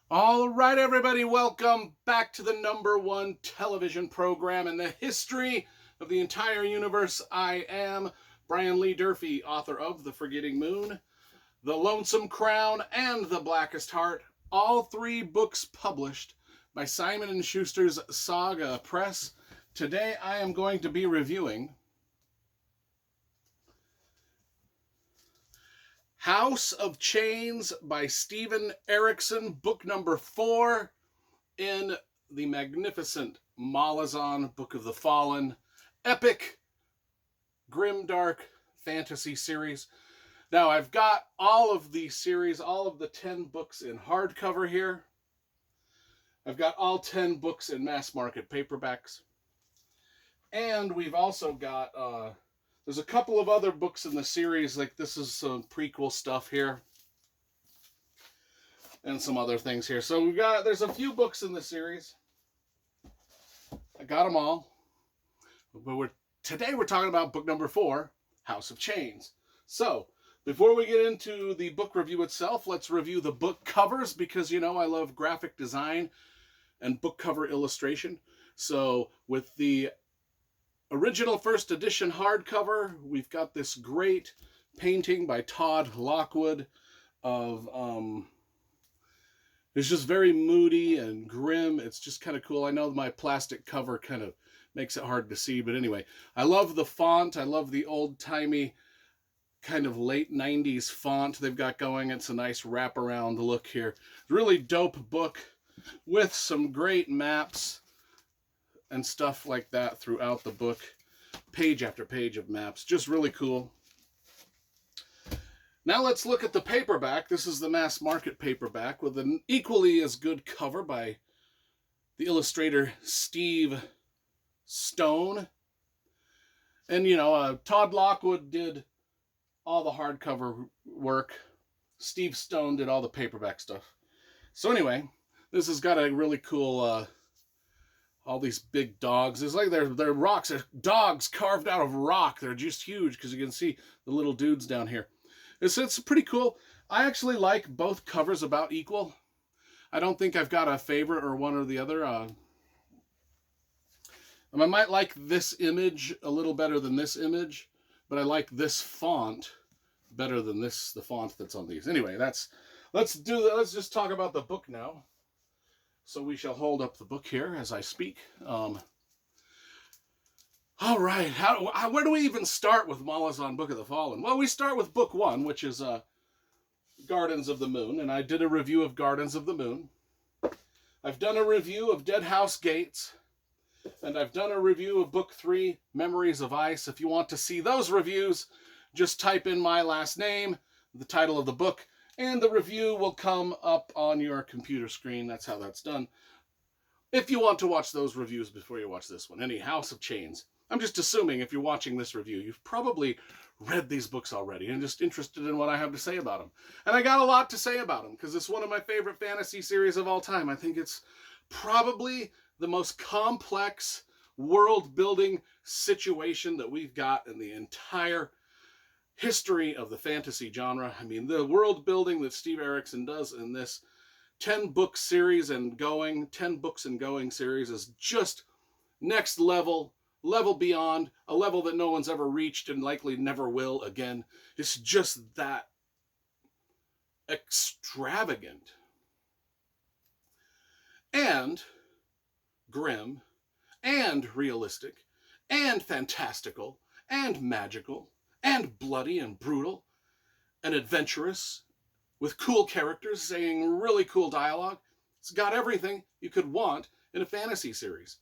All right, everybody, welcome back to the #1 television program in the history of the entire universe. I am Brian Lee Durfee, author of The Forgetting Moon, The Lonesome Crown, and The Blackest Heart, all three books published by Simon & Schuster's Saga Press. Today I am going to be reviewing House of Chains by Steven Erikson, book number 4 in the magnificent Malazan Book of the Fallen epic grimdark fantasy series. Now I've got all of the series, all of the 10 books in hardcover here. I've got all 10 books in mass market paperbacks. And we've also got there's a couple of other books in the series, like this is some prequel stuff here and some other things here. So there's a few books in the series. I got them all. But today we're talking about book number 4, House of Chains. So before we get into the book review itself, let's review the book covers, because you know I love graphic design and book cover illustration. So with the original first edition hardcover, we've got this great painting by Todd Lockwood of it's just very moody and grim. It's just kind of cool. I know my plastic cover kind of makes it hard to see, but anyway, I love the font. I love the old-timey kind of late 90s font they've got going. It's a nice wraparound look here. Really dope book with some great maps and stuff like that throughout the book. Page after page of maps. Just really cool. Now let's look at the paperback. This is the mass market paperback with an equally as good cover by the illustrator Steve Stone. And, you know, Todd Lockwood did all the hardcover work. Steve Stone did all the paperback stuff. So anyway, this has got a really cool all these big dogs. It's like they're rocks. They're dogs carved out of rock. They're just huge because you can see the little dudes down here. It's pretty cool. I actually like both covers about equal. I don't think I've got a favorite or one or the other. I might like this image a little better than this image, but I like this font better than the font that's on these. Anyway, let's just talk about the book now. So we shall hold up the book here as I speak. All right, where do we even start with Malazan Book of the Fallen? Well, we start with book 1, which is Gardens of the Moon, and I did a review of Gardens of the Moon. I've done a review of Dead House Gates, and I've done a review of book 3, Memories of Ice. If you want to see those reviews, just type in my last name, the title of the book, and the review will come up on your computer screen. That's how that's done. If you want to watch those reviews before you watch this one. Any House of Chains. I'm just assuming if you're watching this review, you've probably read these books already and just interested in what I have to say about them. And I got a lot to say about them because it's one of my favorite fantasy series of all time. I think it's probably the most complex world-building situation that we've got in the entire history of the fantasy genre. I mean, the world building that Steve Erikson does in this 10 books and going series is just next level beyond, a level that no one's ever reached and likely never will again. It's just that extravagant and grim and realistic and fantastical and magical and bloody and brutal and adventurous, with cool characters saying really cool dialogue. It's got everything you could want in a fantasy series.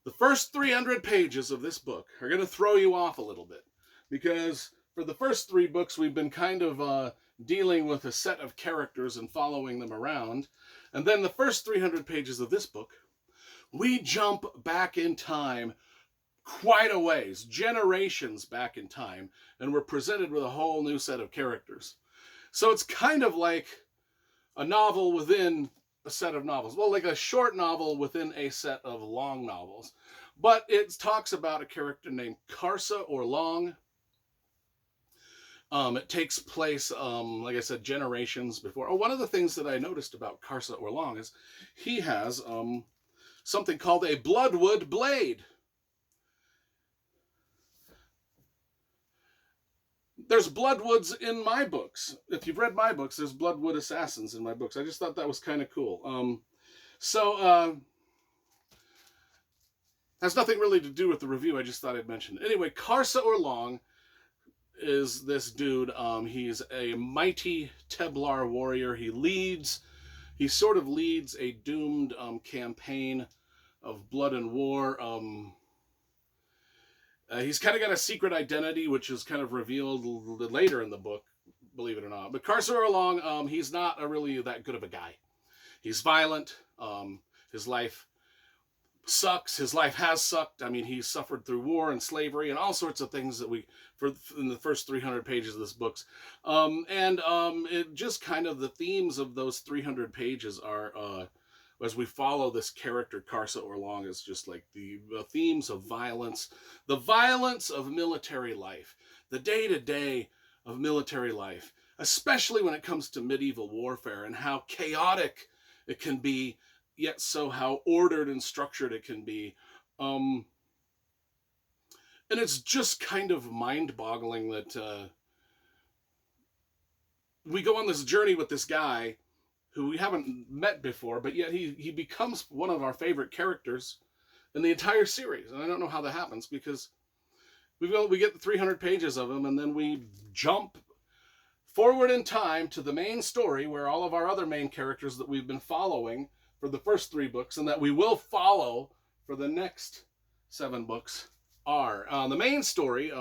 The first 300 pages of this book are going to throw you off a little bit, because for the first 3 books we've been kind of dealing with a set of characters and following them around. And then the first 300 pages of this book, we jump back in time quite a ways, generations back in time, and we're presented with a whole new set of characters. So it's kind of like a novel within a set of novels. Well, like a short novel within a set of long novels. But it talks about a character named Karsa Orlong, It takes place, like I said, generations before. Oh, one of the things that I noticed about Karsa Orlong is he has something called a bloodwood blade. There's bloodwoods in my books. If you've read my books, there's bloodwood assassins in my books. I just thought that was kind of cool. Has nothing really to do with the review. I just thought I'd mention it. Anyway, Karsa Orlong is this dude. He's a mighty Teblar warrior. He sort of leads a doomed campaign of blood and war. He's kind of got a secret identity, which is kind of revealed later in the book, believe it or not. But Karsa Orlong, he's not really that good of a guy. He's violent. His life sucks. His life has sucked. I mean, he's suffered through war and slavery and all sorts of things that in the first 300 pages of this book. It just kind of the themes of those 300 pages are, as we follow this character, Karsa Orlong, is just like the themes of violence, the violence of military life, the day-to-day of military life, especially when it comes to medieval warfare and how chaotic it can be, yet so how ordered and structured it can be. And it's just kind of mind-boggling that we go on this journey with this guy who we haven't met before, but yet he becomes one of our favorite characters in the entire series. And I don't know how that happens, because we get the 300 pages of him, and then we jump forward in time to the main story where all of our other main characters that we've been following for the first 3 books and that we will follow for the next 7 books are. The main story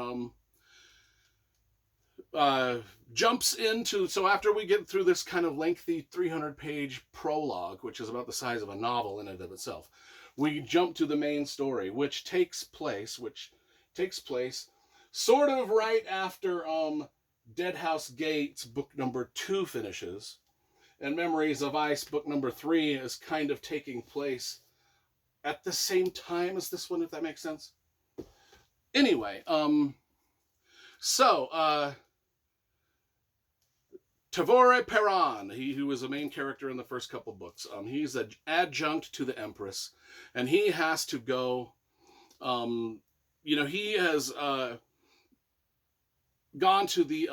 jumps into, so after we get through this kind of lengthy 300-page prologue, which is about the size of a novel in and of itself, we jump to the main story, which takes place sort of right after Deadhouse Gates book number 2 finishes, and Memories of Ice book number 3 is kind of taking place at the same time as this one, if that makes sense. Anyway, Tavore Perron, who was a main character in the first couple books, he's an adjunct to the Empress, and he has to go, he has gone to the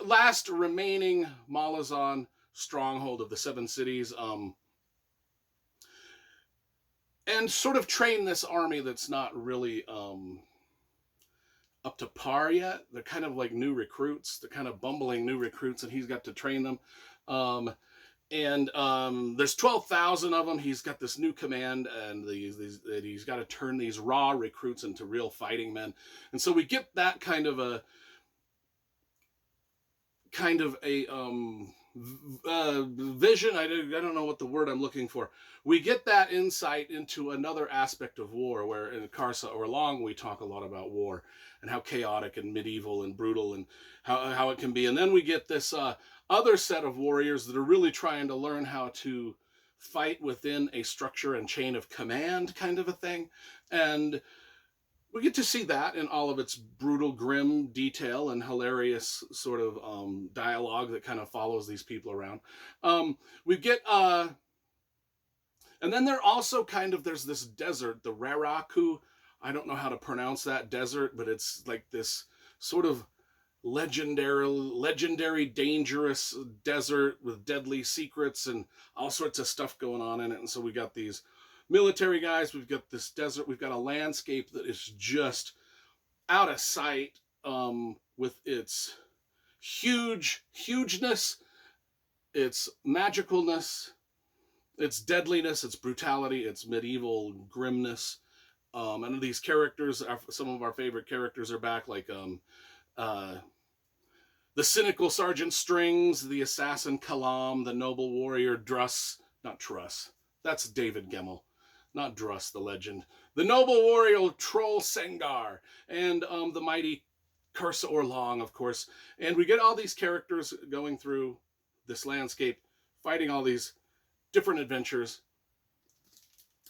last remaining Malazan stronghold of the 7 cities, and sort of train this army that's not really up to par yet. They're kind of like new recruits. They're kind of bumbling new recruits, and he's got to train them. There's 12,000 of them. He's got this new command, and he's got to turn these raw recruits into real fighting men. And so we get that kind of a vision. I don't know what the word I'm looking for. We get that insight into another aspect of war, where in Karsa Orlong we talk a lot about war and how chaotic and medieval and brutal and how it can be. And then we get this other set of warriors that are really trying to learn how to fight within a structure and chain of command kind of a thing. And we get to see that in all of its brutal, grim detail and hilarious sort of dialogue that kind of follows these people around. We get, and then there also there's this desert, the Raraku. I don't know how to pronounce that desert, but it's like this sort of legendary, dangerous desert with deadly secrets and all sorts of stuff going on in it. And so we got these military guys, we've got this desert, we've got a landscape that is just out of sight, with its hugeness, its magicalness, its deadliness, its brutality, its medieval grimness. And these characters, some of our favorite characters are back, like the cynical Sergeant Strings, the assassin Kalam, the noble warrior not Truss, that's David Gemmell. Not Druss, the legend. The noble warrior troll Sengar, and the mighty Karsa Orlong, of course. And we get all these characters going through this landscape, fighting all these different adventures.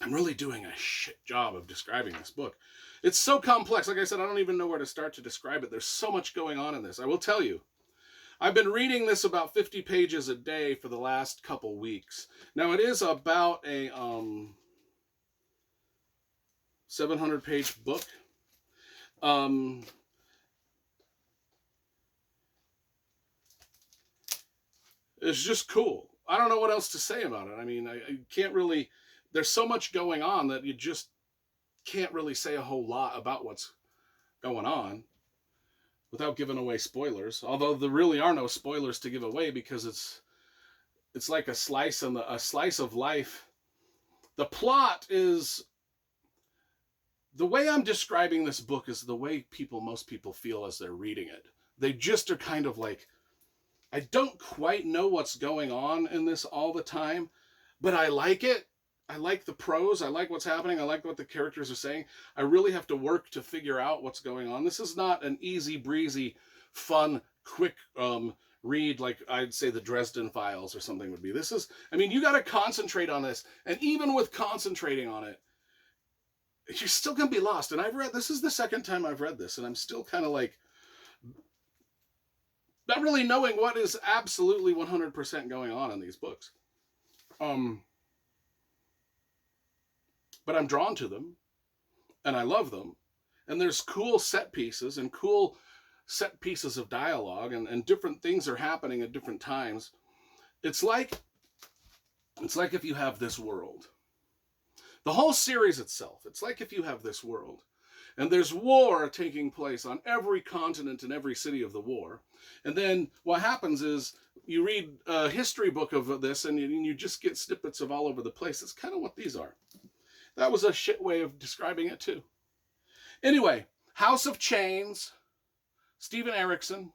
I'm really doing a shit job of describing this book. It's so complex. Like I said, I don't even know where to start to describe it. There's so much going on in this. I will tell you, I've been reading this about 50 pages a day for the last couple weeks. Now, it is about a 700-page book. It's just cool. I don't know what else to say about it. I mean, I can't really... There's so much going on that you just can't really say a whole lot about what's going on without giving away spoilers. Although there really are no spoilers to give away, because it's like a slice of life. The plot is... The way I'm describing this book is the way most people feel as they're reading it. They just are kind of like, I don't quite know what's going on in this all the time, but I like it. I like the prose. I like what's happening. I like what the characters are saying. I really have to work to figure out what's going on. This is not an easy breezy, fun, quick read like I'd say the Dresden Files or something would be. This is, I mean, you got to concentrate on this. And even with concentrating on it, you're still going to be lost. And this is the second time I've read this, and I'm still kind of like, not really knowing what is absolutely 100% going on in these books. But I'm drawn to them, and I love them. And there's cool set pieces and cool set pieces of dialogue, and different things are happening at different times. It's like if you have this world. The whole series itself, it's like if you have this world, and there's war taking place on every continent and every city of the war. And then what happens is you read a history book of this, and you just get snippets of all over the place. It's kind of what these are. That was a shit way of describing it too. Anyway, House of Chains, Steven Erikson,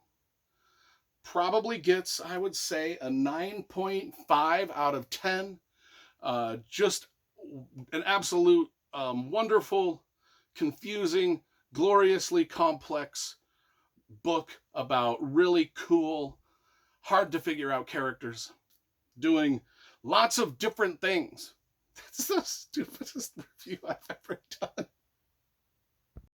probably gets, I would say, a 9.5 out of 10. Just an absolute wonderful, confusing, gloriously complex book about really cool, hard to figure out characters doing lots of different things. That's the stupidest review I've ever done.